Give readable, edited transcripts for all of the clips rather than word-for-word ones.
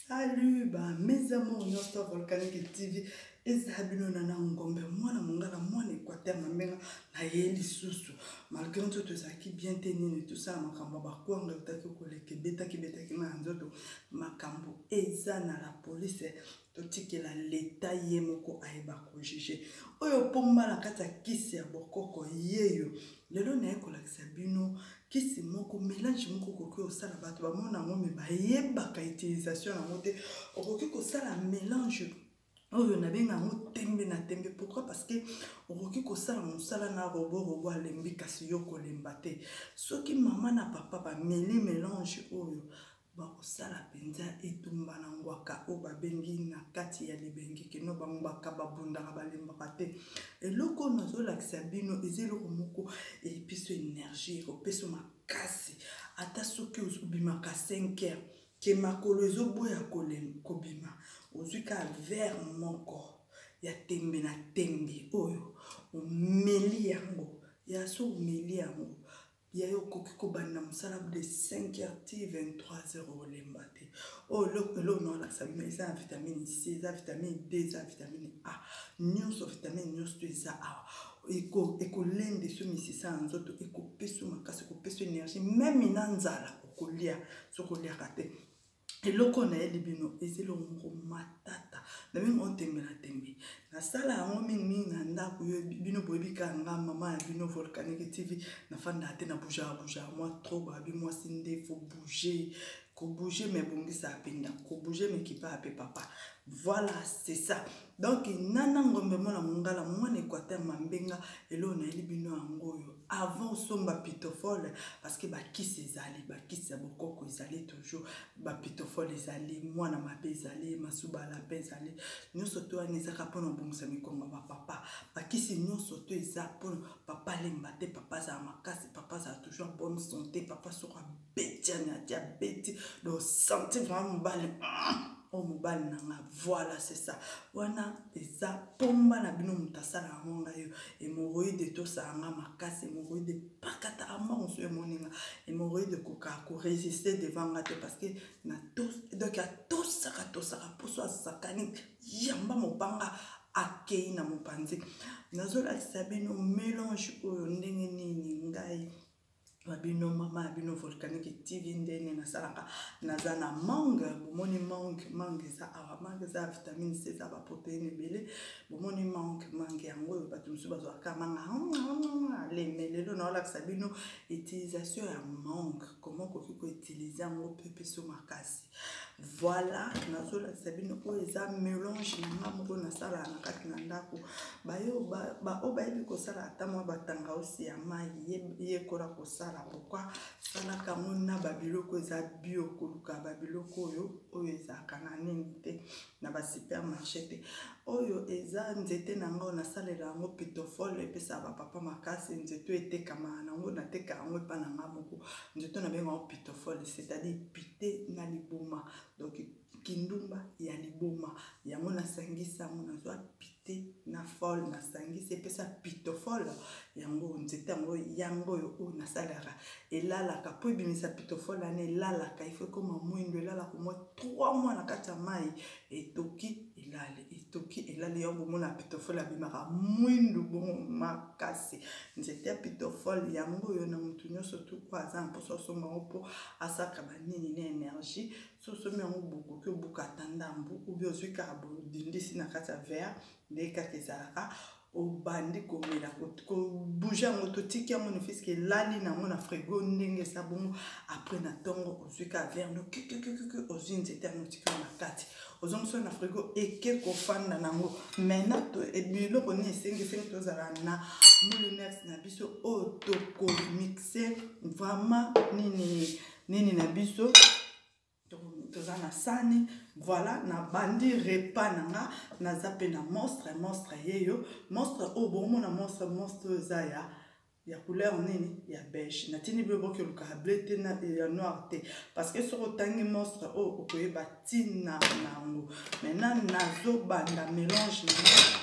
Salut, mes amours, notre Volcanic TV. Ezabino nana ngombe mwana mongala mwana Équateur mamenga na yeli susu malgré tout ça qui bien tenu tout ça makambo bakwanga utaki koleke betaki na nzoto makambo eza na la police totikela l'état yemoko ayeba ko juger oyo pomba na kata kisi ya bokoko yeyo lelo na ekolakisa bino kisi moko mélange moko koki osala bato bamona ngo me bayebaka utilisation na mote okoki kosala mélange oyo na benga ngo tembe na tembe. Pourquoi? Parce que okoki kosala mosala na robo alembi kasi yo kolemba te soki mama na papa bameli mélange oyo bakosala penza etumba na ngwaka o babengi na kati ya libengi keno bango bakaba bundaka balembaka te eloko nazolakisa bino eza eloko moko episo énergie ekopeso makasi ata soki ozobimaka 5 heures ke makolo ezoboya kobima ozuka vers moko ya tembe na tembe oyo omeli yango ya so omeli yango ya yo koki kobanda mosala de 5 heures ti 23 heures olemba te oyo eloko naolakisa bino eza na vitamine C eza vitamine D eza vitamine A nyonso vitamine nyonso to eza awa ekolende so misisa ya nzoto ekopeso makasi ekopeso énergie meme na nzala okolia sokoliaka te eloko na yeli bino ezelo moko matata na bingo tembe na tembe na sala yango mingi na ndako yo bino boyebika nga mama ya bino Volcanic TV na fanda te na bouger moi trop babi moi sinde faut bouger ko bouger mais bongisa apenda ko bouger mais qui pas papa voilà c'est ça donc nana ngombe mona mongala mwana Équateur mambenga elo na yeli bino yango yo avant somba pitofole parce que bakisi ezali bakisi ya bokoko ezali toujours bapitofole ezali mwana mabe ezali masuba la pe ezali nyonso to wana ezaka mpona obongisa mikongo bapapa bakisi nyonso to eza mpona papa lemba te papa azala makasi papa azala toujours en bonne santé papa soko abeti ya diabete donc santé vraiment mobali oh mobali nanga voilà c'est ça wana eza pomba na bino mutasala yango ngayo hémorroïde tosanga makasi hémorroïde pakata amonso emoninga hémorroïde koka ko résister devant ngate parce que na tous donc ya tosaka poso asakani yamba mopanga akei na mopanzi nazolakisa bino mélange oyo ndenge nini ngai babino mama bino Volcanic TV ndene na salaka nazana mangue bomoni mangue za awa mangue za vitamine C za ba protéine belé bomoni mangue yango bato musu bazwa kamanga le melelo na olakisa bino utilisation ya mangue comment ko utiliser ngo pepe so makasi voilà nazolakisa bino ko eza mélange na moko na sala na kati na ndako bayo ba obayebi ko sala atama batanga aussi ya mai yekola ko sala pourquoi sala kamo na babiloko eza bio koluka babiloko oyo eza kana nini te na ba supermarché te oyo eza nzete nango na salela yango pitofole epesa ba papa makasi nzete etekama nango na teka yango epa na nga moko nzete na benga pitofole c'est-à-dire pité na liboma donc kindumba ya liboma yango nasangisa yango nazwa pité na fol nasangisa epesa pitofole yango nzete yango oyo nasalaka elalaka po ebimisa pitofole ane elalaka ifo koma mwindo elalaka mo 3 mois na kati ya mai etoki elali yango mona pitofole abimaka mwindo bongo makasi nzete ya pitofole yango oyo na mutu nyonso tu kwa aza mposo asomba ngo po asaka banini na énergie so somi yango bokoki obuka ata ndambu obi ozwi kaka bodindisi na kati ya verre nde kaka ezalaka obandi komela kobouge yango totiki yango ne fiske elali nango na frigo ndenge eza bongo après na ntongo ozwi ka verre no ozwi nzete yango otiki na kati ozongiso na frigo eke kofanda nango maintenant biloko nini esengi tozala na moulinex na biso oyo tokomixe vraiment nini na biso toza na sani voilà na bandi repas nanga naza pe na monstre yeyo monstre oyo bomona monstre eza ya couleur nini ya beige natini biloko luka bleu te na ya noir te parce que soko tangi monstre oyo okoyeba tina nango maintenant nazobanda mélange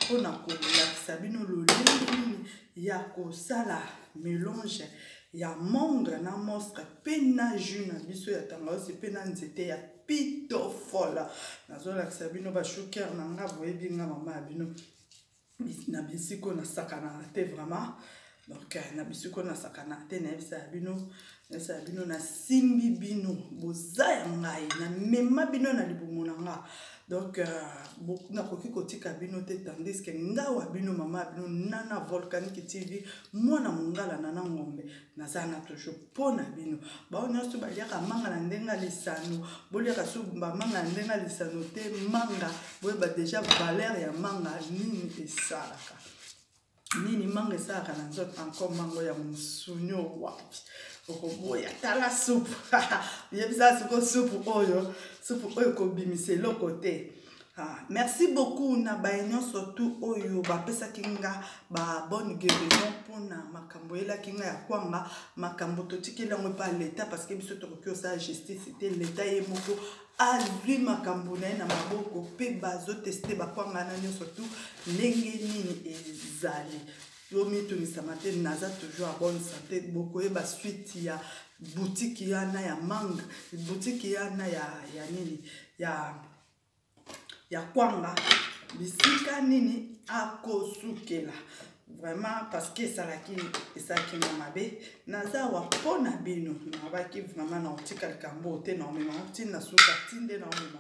mpona kolakisa bino lolenge nini ya kosala mélange ya mangue na monstre pe na jus na biso ya tangausi pe na nzete ya pitofole folle nazolakisa bino bashuker na nga boyebi nga mama ya bino na bisiko na sakana te vraiment donc na bisiko na sakana te na yebisa ya bino na simbi bino boza ya ngai na mema bino na libumu na nga donc nakoki kotika bino te tandis ke ngawa bino mama bino nana Volcanique TV mwana mongala nana ngombe nazana toujours pona bino bao nyonso baliaka manga na ndenga lisano boliaka su manga na ndenga lisano te manga boyeba déjà valeur ya manga nini esalaka nini manga esalaka na nzoto encore mango ya musunyo wapi okoboya tala soupe yebisa siko soupe oyo kobimisa eloko te. Merci beaucoup na baignon surtout oyo bapesaki nga ba bonne guérison pona makambo elaki nga ya kwanga makambo totikeli yango pa leta parce que biso tokoki osala justice c'était leta ye moko azwi makambo na ye na maboko mpe bazoteste bakwanga na nyonso tu ndenge nini ezali yomitungisama te naza toujours à bonne santé bokoyeba suite ya boutique yana ya manga boutique yana ya nini ya kwanga bisika nini akosukela vraiment parce que esalaki nga mabe naza wa pona bino nabaki vraiment na otika likambo te na omema ntina suka tinde na omema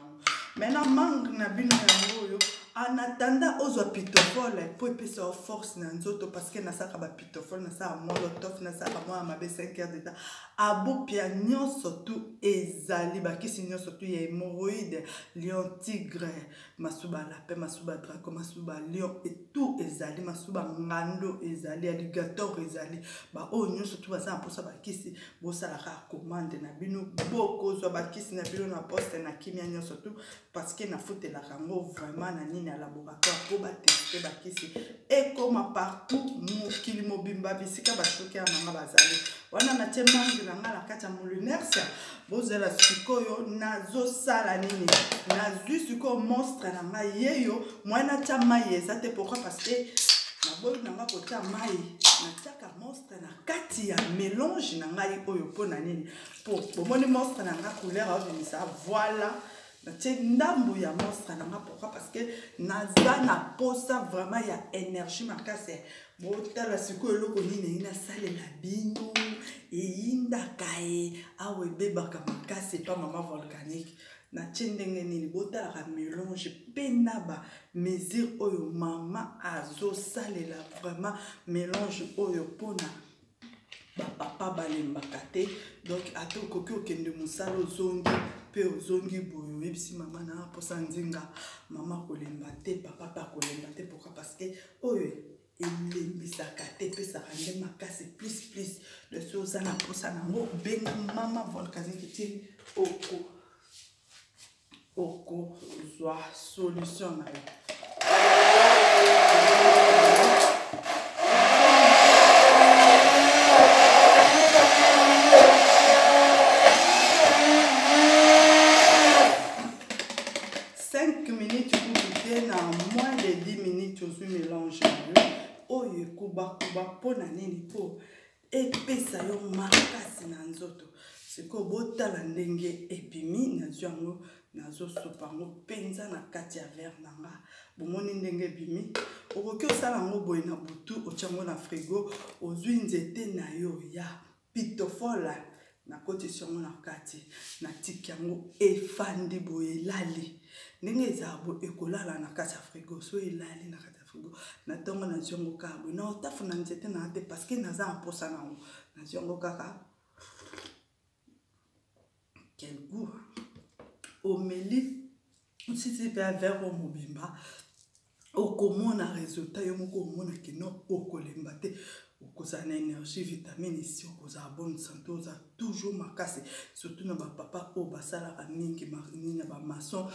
maintenant mangue na bino yango oyo en attendant ozwa pitofole po epesa force na nzoto parce que nasaka ba pitofole nasaka molotov nasaka mwa mabe 5 heures de temps abopia nyonso tu ezali bakisi nyonso tu ya hémorroïde lion tigre masuba lapin masuba dragon masuba lion et tout ezali masuba ngando ezali alligator ezali ba oyo nyonso tu baza mposa bakisi bosalaka commande na bino bokozwa bakisi na bino na poste na kimia nyonso tu parce que nafutelaka yango vraiment na nini à laboratoire pour batester bakisi ekoma partout mokili mobimba bisika bashokia nanga bazali wana na temangi na nga la kati ya molunersia bozela sikoyo nazosala nini nazwi sikoyo monstre na nga yeyo mwana tia mai eza te pourquoi parce que naboyi na nga kotia mai natiaka monstre na kati ya mélange na ngai oyo mpo na nini po bomoni monstre na nga couleur abimisa voilà natie ndambo ya monstre na nga pourquoi parce que naza na posa vraiment ya énergie makasi botala sikoyo eloko nini nasalela bino eyindaka ye awa ebebaka makasi epa mama Volcanique natie ndenge nini botalaka mélange mpe na ba mesure oyo mama azosalela vraiment mélange oyo mpona bapapa balembaka te donc ata okoki okende mosala ozongi mpe ozongi boye oyebisi mama na mposa nzinga mama kolemba te papa mpe akolemba te pourquoi parce que oyo elembisaka te epesaka nde makasi plus leso oza na mposa nango benga mama Volcanique ti okozwa solution na yo. Pona nini po epesa yo makasi na nzoto siko botala ndenge epimi nazwi yango nazosopa yango mpenza na kati ya verre na nga bomoni ndenge epimi okoki osala yango boye na butu otiango na frigo ozwi nzete na yo ya pitofola na kotisi yango na kati na tiki yango efandi boye elali ndenge ezala bo ekolala na kati ya frigo so elali na kati frigo na tongo na ziongo kabo na otafu na nzete na te parce que naza mposa nango na ziongo kaka quel goût omeli osisi pe verre o mobimba okomona résultat yo moko omona kino okolemba te okozala na énergie vitamine ici okozala bonne santé oza toujours makasi surtout na bapapa oyo basalaka mingi nini ya bamason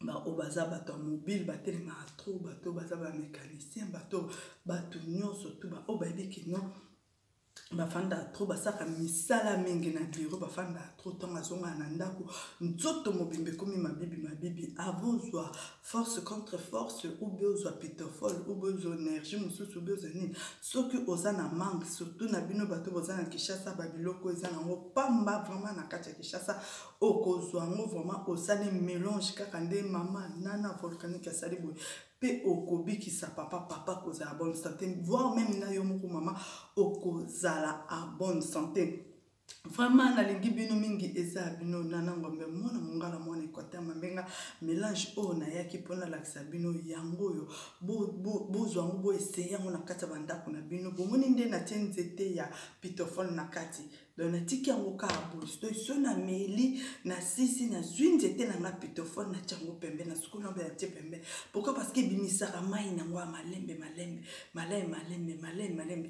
oyo baza bato ya mobile batelemaka trop bato oyo baza bamécanicien bato nyonso tu oyo bayebi kino bafanda trop basaka misala mingi na biro bafanda trop tonga zonga na ndako nzoto mobimbe komi mabibi avozwa force contre force ou bezwa pitofol ou bezwa énergie mususu bezwa nini soki oza na manque surtout na bino bato boza na Kinshasa babiloko eza nango pamba vraiment na kati ya Kinshasa okozwa ngo vraiment osali mélange kaka nde mama nana volcanique asali boye pe okobikisa papa kozala bonne santé voire même na yo moko mama okozala a bonne santé. Vraiment nalingi bino mingi eza bino nana ngombe mwana mongala mwana Équateur mamenga mélange o na yaki pona lakisa bino yango yo bozwa ngo bo essayer ngo na kati bandako na bino bomoni nde na nzete ya pitofone na kati donc natiki yango ka bosto so na meli na sisi na nzete na pitofone na tiango pembe na sukuna be tie pembe pourquoi parce que bimisaka mai na ngwa malembe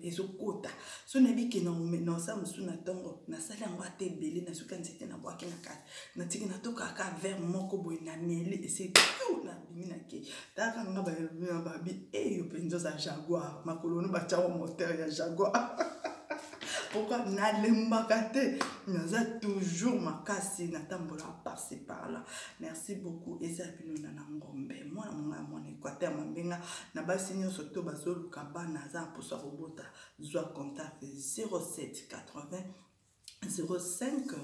ezokota so na biki na sa musuna tongo na sala yango ate ebele na suka nzete na bwaki na kati na tiki na toka ka verre moko boye na meli ese na bimi na ke taka nga ba babi eyo penzo za Jaguar makolono ba tiawo moteur ya Jaguar. Pourquoi n'allez te naza toujours makasi natambola par-ci par-là. Merci beaucoup ezabino na ngombe mwana mwana Équateur mambenga na basi nyonso to bazoluka bana naza posa robota zwa contact 07 80 05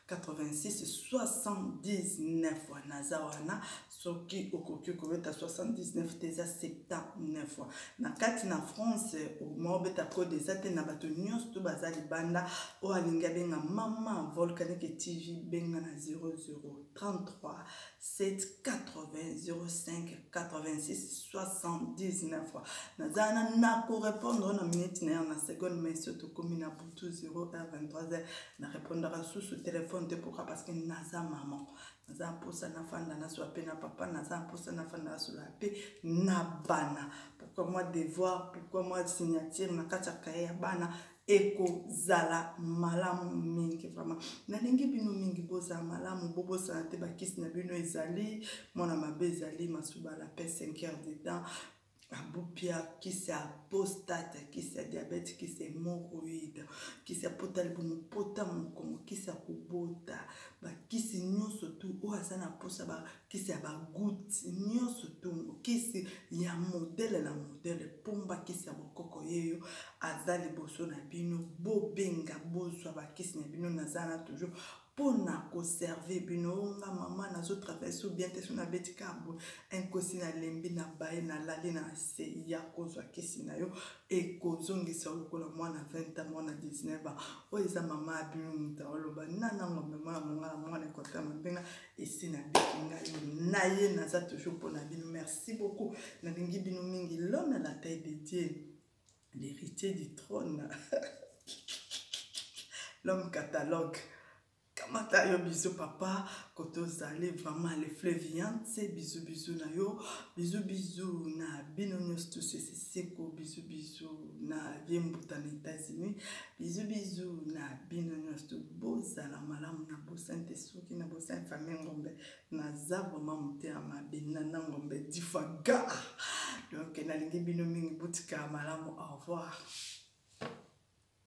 86 79 nazawana soki okoki kobeta 79 teza 79 na kati na France mo beta code ezate na bato nyonso to bazali banda o alinga benga mama Volcanique TV benga na 0033 780 05 86 79 nazana na ko répondre na minute na seconde mais surtout comme na butu 0h23h na répondre sous ce téléphone pourquoi parce que naza maman naza posa na fanda na so pe na papa naza posa na fanda so la pe na bana pourquoi moi devoir pourquoi moi signature na kati ya bana eko zala malamu mingi vraiment nalingi bino mingi boza malamu bobo santé bakisi na bino ezali mona mabe ezali masuba la pe 5h de temps abupia kisi apostate kisi diabète kisi hémorroïde kisi apotali pota mokongo kisi akobota bakisi nyonso tu o aza na posa kisi ya bagoutte nyonso tu kisi ya modele na modele pomba kisi ya bokoko yeyo aza liboso na bino bobenga bozwa bakisi na bino nazana toujours pona conserver bino nga mama nazo traverser ou bien te sona beti kabo enkosi na lembi na bae na lali na se ya kozwa kisi na yo e kozongisa lokola mwana 20 ans mwana 19 ans o eza mama abino muta oloba nana ngombe mwana Équateur mambenga esi na bikinga yo na ye naza toujours pona bino merci beaucoup nalingi bino mingi l'homme à la taille de Dieu l'héritier du trône l'homme catalogue. Kamata yo bisous papa, koto zale vraiment les fléviantes, c'est bisous na yo, bisous na binonyos tout c'est seko, bisous na viembuta na États-Unis, bisous na binonyos tout boza la malamu na bosante soki na bosante famille ngombe na zabo mamuté ama benana ngombe difaga. Donc na lingi bino mingi butika malamu au revoir.